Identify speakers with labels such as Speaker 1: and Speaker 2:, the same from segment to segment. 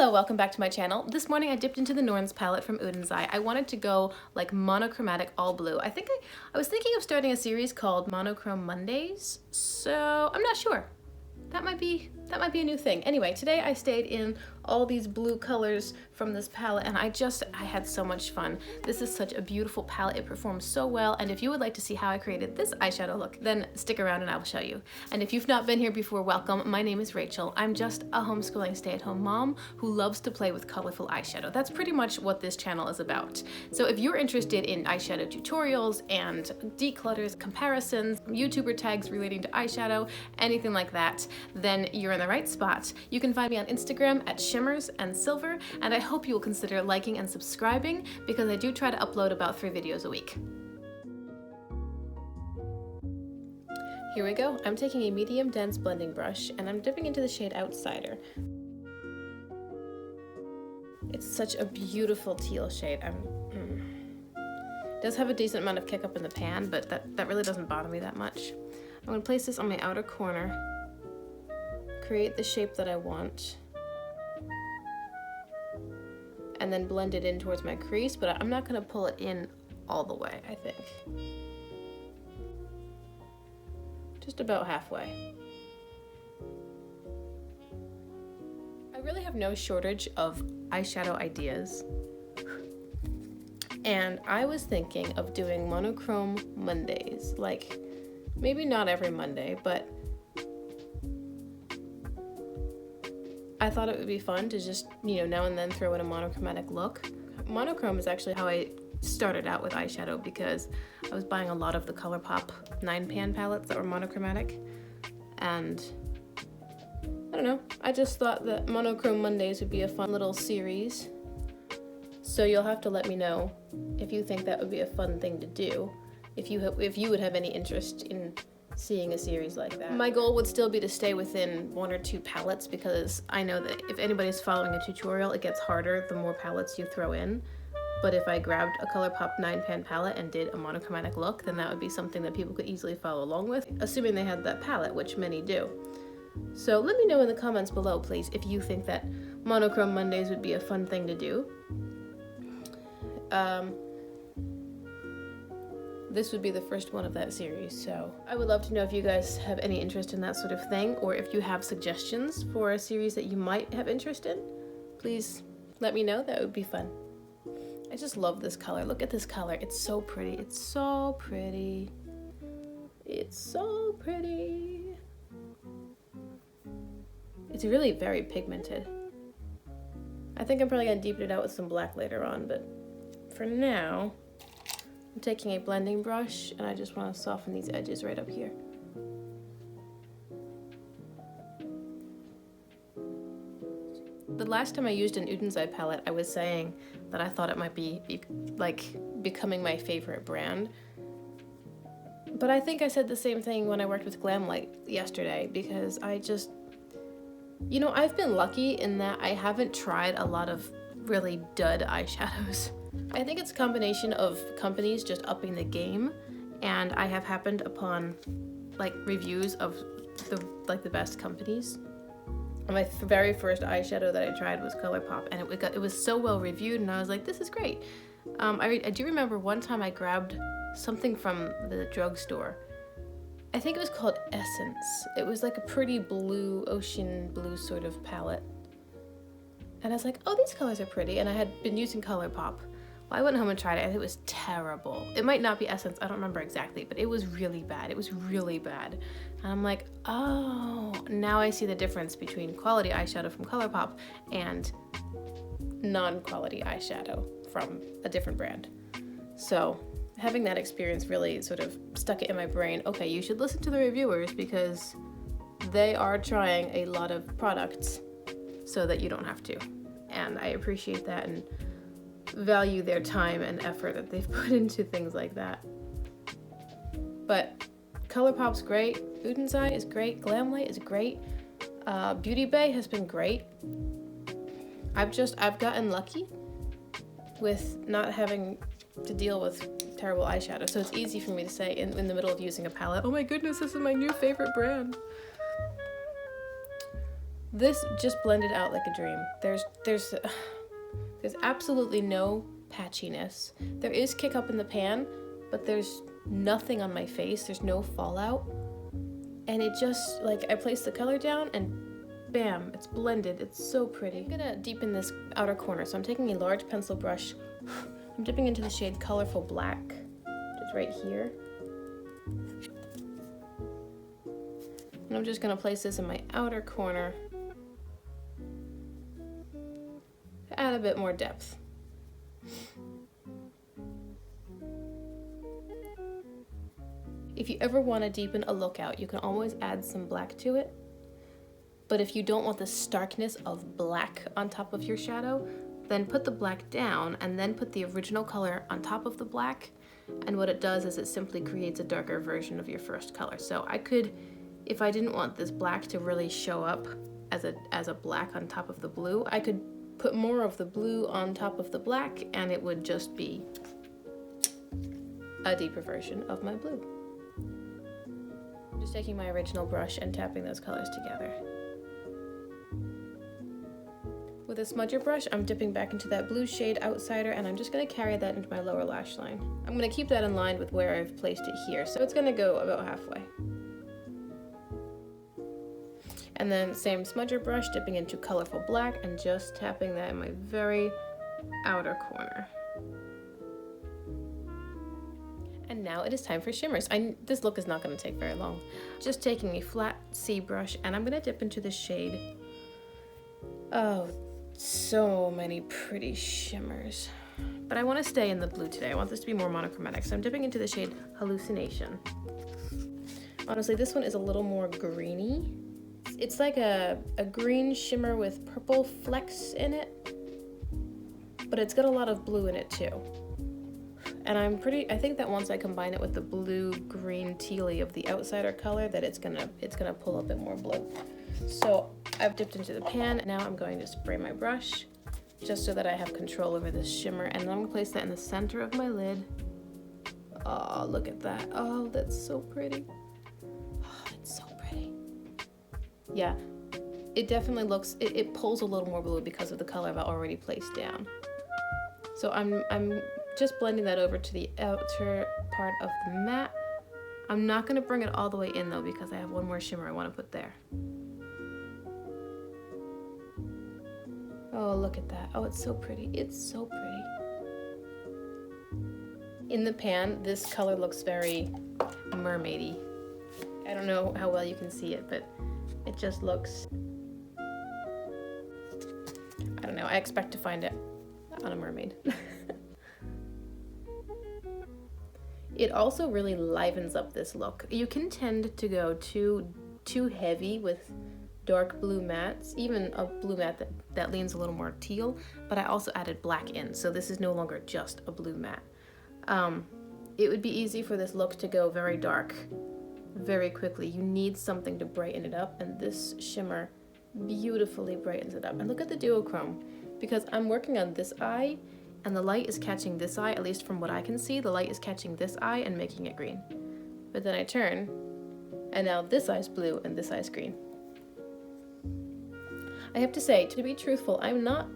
Speaker 1: Hello, welcome back to my channel. This morning I dipped into the Norn's palette from Oden's Eye. I wanted to go like monochromatic all blue. I was thinking of starting a series called Monochrome Mondays, so I'm not sure. That might be a new thing. Anyway, today I stayed in all these blue colors from this palette and I had so much fun. This is such a beautiful palette. It performs so well, and if you would like to see how I created this eyeshadow look, then stick around and I will show you. And if you've not been here before, welcome. My name is Rachel. I'm just a homeschooling stay-at-home mom who loves to play with colorful eyeshadow. That's pretty much what this channel is about. So if you're interested in eyeshadow tutorials and declutters, comparisons, YouTuber tags relating to eyeshadow, anything like that, then you're in the right spot. You can find me on Instagram at Shimmers and Silver, and I hope you will consider liking and subscribing because I do try to upload about 3 videos a week. Here we go. I'm taking a medium dense blending brush and I'm dipping into the shade Outsider. It's such a beautiful teal shade. It does have a decent amount of kick up in the pan, but that really doesn't bother me that much. I'm going to place this on my outer corner, create the shape that I want, and then blend it in towards my crease, but I'm not going to pull it in all the way, I think. Just about halfway. I really have no shortage of eyeshadow ideas, and I was thinking of doing Monochrome Mondays, like maybe not every Monday, but I thought it would be fun to just, now and then throw in a monochromatic look. Monochrome is actually how I started out with eyeshadow because I was buying a lot of the ColourPop 9-pan palettes that were monochromatic, and I don't know, I just thought that Monochrome Mondays would be a fun little series. So you'll have to let me know if you think that would be a fun thing to do, if you would have any interest in seeing a series like that. My goal would still be to stay within 1 or 2 palettes because I know that if anybody's following a tutorial, it gets harder the more palettes you throw in. But if I grabbed a ColourPop 9-pan palette and did a monochromatic look, then that would be something that people could easily follow along with, assuming they had that palette, which many do. So let me know in the comments below, please, if you think that Monochrome Mondays would be a fun thing to do. This would be the first one of that series, so I would love to know if you guys have any interest in that sort of thing, or if you have suggestions for a series that you might have interest in. Please let me know, that would be fun. I just love this color. Look at this color. It's so pretty. It's so pretty. It's so pretty. It's really very pigmented. I think I'm probably gonna deepen it out with some black later on, but for now, I'm taking a blending brush and I just want to soften these edges right up here. The last time I used an Oden's Eye palette, I was saying that I thought it might be like becoming my favorite brand. But I think I said the same thing when I worked with Glamlight yesterday, because I just, I've been lucky in that I haven't tried a lot of really dud eyeshadows. I think it's a combination of companies just upping the game, and I have happened upon reviews of the best companies. My very first eyeshadow that I tried was ColourPop, and it was so well reviewed, and I was like, this is great. I do remember one time I grabbed something from the drugstore. I think it was called Essence. It was like a pretty blue, ocean blue sort of palette. And I was like, oh, these colors are pretty, and I had been using ColourPop. Well, I went home and tried it, and it was terrible. It might not be Essence, I don't remember exactly, but it was really bad. It was really bad. And I'm like, oh, now I see the difference between quality eyeshadow from ColourPop and non-quality eyeshadow from a different brand. So having that experience really sort of stuck it in my brain. Okay, you should listen to the reviewers because they are trying a lot of products so that you don't have to. And I appreciate that and value their time and effort that they've put into things like that. But ColourPop's great, Oden's Eye is great, Glamlight is great, Beauty Bay has been great. I've gotten lucky with not having to deal with terrible eyeshadow, so it's easy for me to say in the middle of using a palette, oh my goodness, this is my new favorite brand. This just blended out like a dream. There's absolutely no patchiness. There is kick up in the pan, but there's nothing on my face. There's no fallout. And it just, like, I place the color down and bam, it's blended. It's so pretty. I'm gonna deepen this outer corner. So I'm taking a large pencil brush. I'm dipping into the shade Colorful Black, which is right here. And I'm just gonna place this in my outer corner to add a bit more depth. If you ever want to deepen a look out, you can always add some black to it. But if you don't want the starkness of black on top of your shadow, then put the black down and then put the original color on top of the black. And what it does is it simply creates a darker version of your first color. So I could, if I didn't want this black to really show up as a black on top of the blue, I could put more of the blue on top of the black and it would just be a deeper version of my blue. I'm just taking my original brush and tapping those colors together. With a smudger brush, I'm dipping back into that blue shade Outsider, and I'm just going to carry that into my lower lash line. I'm going to keep that in line with where I've placed it here, so it's going to go about halfway. And then same smudger brush, dipping into Colorful Black and just tapping that in my very outer corner. And now it is time for shimmers. This look is not going to take very long. Just taking a flat C brush, and I'm going to dip into the shade. Oh, so many pretty shimmers. But I want to stay in the blue today. I want this to be more monochromatic, so I'm dipping into the shade Hallucination. Honestly, this one is a little more greeny. It's like a green shimmer with purple flecks in it, but it's got a lot of blue in it too. And I think that once I combine it with the blue, green, tealy of the Outsider color, that it's gonna pull a bit more blue. So I've dipped into the pan. Now I'm going to spray my brush just so that I have control over this shimmer, and then I'm gonna place that in the center of my lid. Oh, look at that. Oh, that's so pretty. Oh, it's so pretty. Yeah, it definitely looks, it pulls a little more blue because of the color I've already placed down. So I'm just blending that over to the outer part of the mat. I'm not gonna bring it all the way in though, because I have one more shimmer I wanna put there. Oh, look at that. Oh, it's so pretty. It's so pretty. In the pan, this color looks very mermaidy. I don't know how well you can see it, but it just looks, I don't know, I expect to find it on a mermaid. It also really livens up this look. You can tend to go too heavy with dark blue mattes, even a blue matte that leans a little more teal, but I also added black in, so this is no longer just a blue matte. It would be easy for this look to go very dark very quickly. You need something to brighten it up, and this shimmer beautifully brightens it up. And look at the duochrome, because I'm working on this eye, and the light is catching this eye, at least from what I can see, the light is catching this eye and making it green. But then I turn, and now this eye's blue and this eye's green. I have to say, to be truthful, I'm not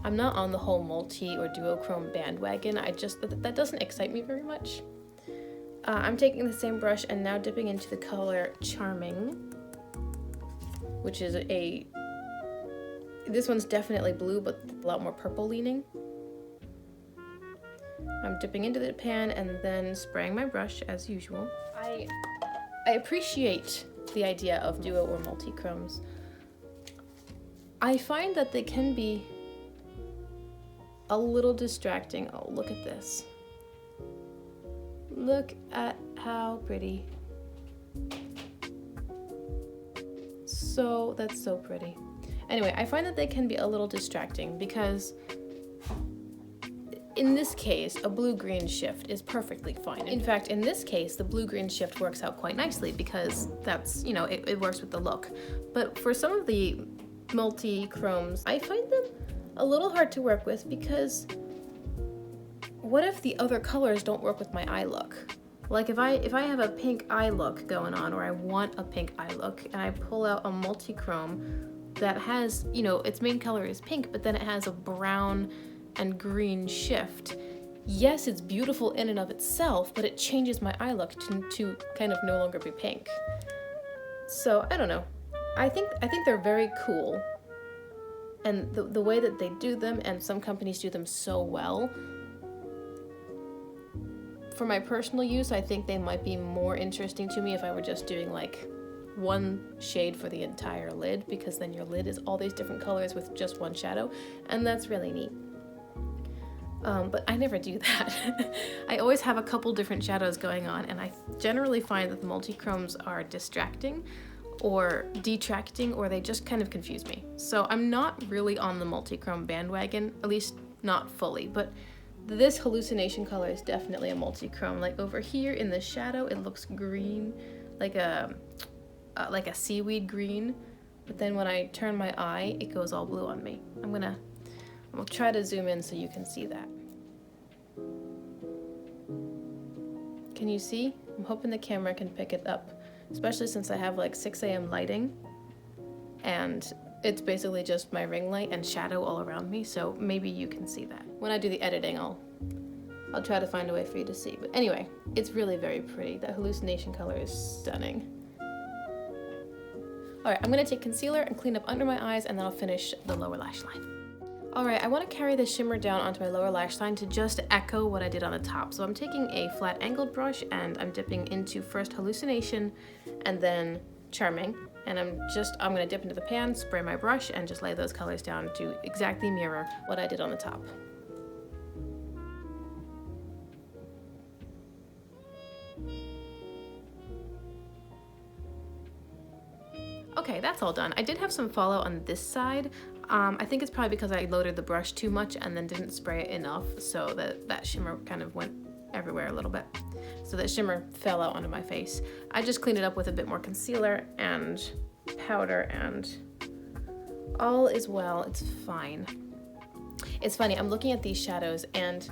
Speaker 1: on the whole multi or duochrome bandwagon. That doesn't excite me very much. I'm taking the same brush and now dipping into the color Charming, which is this one's definitely blue, but a lot more purple leaning. I'm dipping into the pan and then spraying my brush as usual. I appreciate the idea of duo or multi-chromes. I find that they can be a little distracting. Oh, look at this. Look at how pretty. That's so pretty. Anyway, I find that they can be a little distracting because in this case, a blue-green shift is perfectly fine. In fact, in this case, the blue-green shift works out quite nicely because that's, it works with the look. But for some of the multi-chromes, I find them a little hard to work with because what if the other colors don't work with my eye look? Like if I have a pink eye look going on, or I want a pink eye look, and I pull out a multi-chrome that has, you know, its main color is pink, but then it has a brown and green shift. Yes, it's beautiful in and of itself, but it changes my eye look to kind of no longer be pink. So I don't know. I think they're very cool, and the way that they do them, and some companies do them so well. For my personal use, I think they might be more interesting to me if I were just doing like one shade for the entire lid, because then your lid is all these different colors with just one shadow, and that's really neat. But I never do that. I always have a couple different shadows going on, and I generally find that the multi-chromes are distracting or detracting, or they just kind of confuse me. So I'm not really on the multi-chrome bandwagon, at least not fully, but this hallucination color is definitely a multi-chrome. Like over here in the shadow, it looks green, like a seaweed green, but then when I turn my eye, it goes all blue on me. I'll try to zoom in so you can see that. Can you see? I'm hoping the camera can pick it up, especially since I have like 6 a.m. lighting, and it's basically just my ring light and shadow all around me, so maybe you can see that. When I do the editing, I'll try to find a way for you to see. But anyway, it's really very pretty. That hallucination color is stunning. All right, I'm gonna take concealer and clean up under my eyes, and then I'll finish the lower lash line. All right, I want to carry the shimmer down onto my lower lash line to just echo what I did on the top. So I'm taking a flat angled brush, and I'm dipping into first hallucination and then charming. And I'm gonna dip into the pan, spray my brush, and just lay those colors down to exactly mirror what I did on the top. Okay, that's all done. I did have some fallout on this side. I think it's probably because I loaded the brush too much and then didn't spray it enough, so that shimmer kind of went everywhere a little bit. So that shimmer fell out onto my face. I just cleaned it up with a bit more concealer and powder, and all is well. It's fine. It's funny, I'm looking at these shadows, and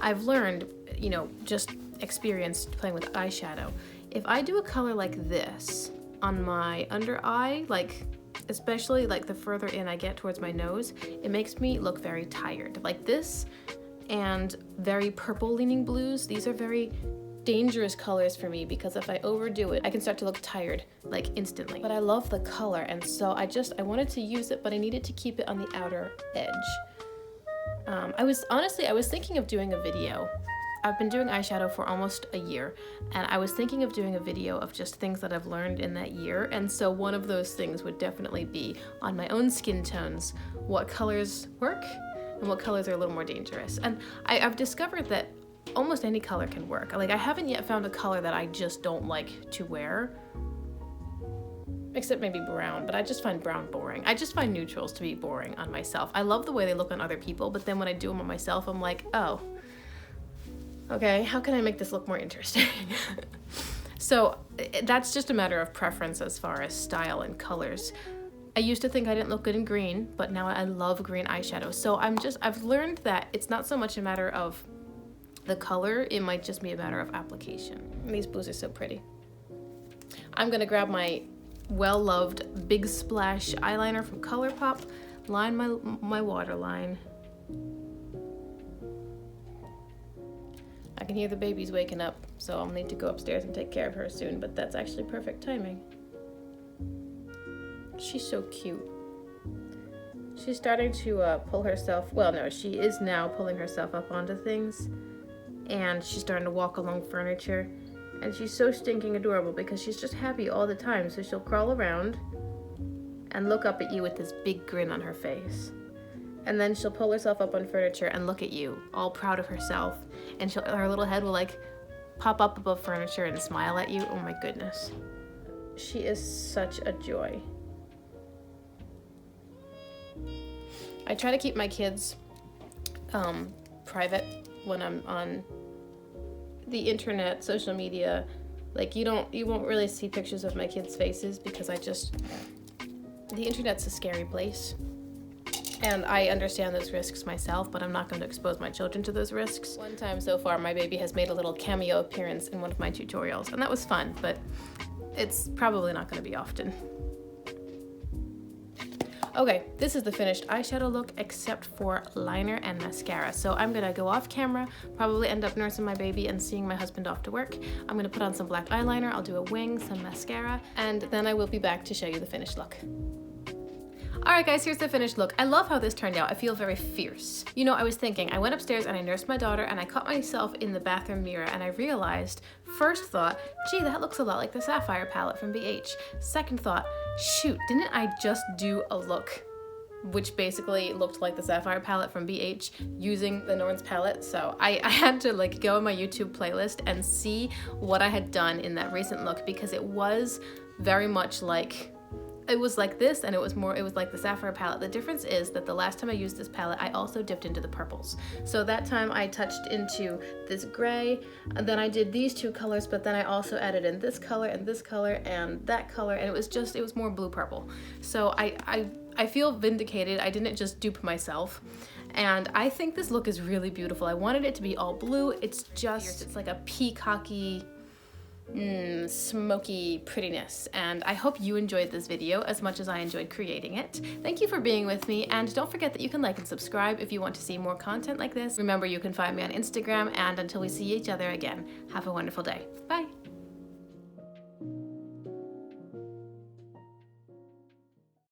Speaker 1: I've learned, you know, just experienced playing with eyeshadow. If I do a color like this on my under eye, like especially like the further in I get towards my nose, it makes me look very tired. Like this and very purple leaning blues, these are very dangerous colors for me, because if I overdo it, I can start to look tired like instantly. But I love the color, and so I wanted to use it, but I needed to keep it on the outer edge. I was thinking of doing a video. I've been doing eyeshadow for almost a year, and I was thinking of doing a video of just things that I've learned in that year, and so one of those things would definitely be on my own skin tones, what colors work and what colors are a little more dangerous. And I've discovered that almost any color can work. Like, I haven't yet found a color that I just don't like to wear, except maybe brown, but I just find brown boring. I just find neutrals to be boring on myself. I love the way they look on other people, but then when I do them on myself, I'm like, oh, okay, how can I make this look more interesting? So that's just a matter of preference as far as style and colors. I used to think I didn't look good in green, but now I love green eyeshadow. So I've learned that it's not so much a matter of the color, it might just be a matter of application. And these blues are so pretty. I'm gonna grab my well-loved Big Splash eyeliner from ColourPop, line my waterline. I can hear the baby's waking up, so I'll need to go upstairs and take care of her soon, but that's actually perfect timing. She's so cute. She's starting to pull herself, well no, she is now pulling herself up onto things, and she's starting to walk along furniture, and she's so stinking adorable because she's just happy all the time, so she'll crawl around and look up at you with this big grin on her face. And then she'll pull herself up on furniture and look at you, all proud of herself, and her little head will like pop up above furniture and smile at you. Oh my goodness. She is such a joy. I try to keep my kids private when I'm on the internet, social media. Like you won't really see pictures of my kids' faces because the internet's a scary place. And I understand those risks myself, but I'm not going to expose my children to those risks. One time so far, my baby has made a little cameo appearance in one of my tutorials, and that was fun, but it's probably not going to be often. Okay, this is the finished eyeshadow look except for liner and mascara. So I'm gonna go off camera, probably end up nursing my baby and seeing my husband off to work. I'm gonna put on some black eyeliner, I'll do a wing, some mascara, and then I will be back to show you the finished look. Alright guys, here's the finished look. I love how this turned out. I feel very fierce. You know, I was thinking, I went upstairs and I nursed my daughter and I caught myself in the bathroom mirror and I realized, first thought, gee, that looks a lot like the Sapphire palette from BH. Second thought, shoot, didn't I just do a look which basically looked like the Sapphire palette from BH using the Norn's palette? So I had to like go in my YouTube playlist and see what I had done in that recent look, because it was very much like, it was like this, and it was like the Sapphire palette. The difference is that the last time I used this palette, I also dipped into the purples. So that time I touched into this gray, and then I did these two colors, but then I also added in this color and this color and that color, and it was more blue purple. So I feel vindicated. I didn't just dupe myself. And I think this look is really beautiful. I wanted it to be all blue. It's like a peacocky, smoky prettiness, and I hope you enjoyed this video as much as I enjoyed creating it. Thank you for being with me, and don't forget that you can like and subscribe if you want to see more content like this. Remember, you can find me on Instagram, and until we see each other again, have a wonderful day. Bye!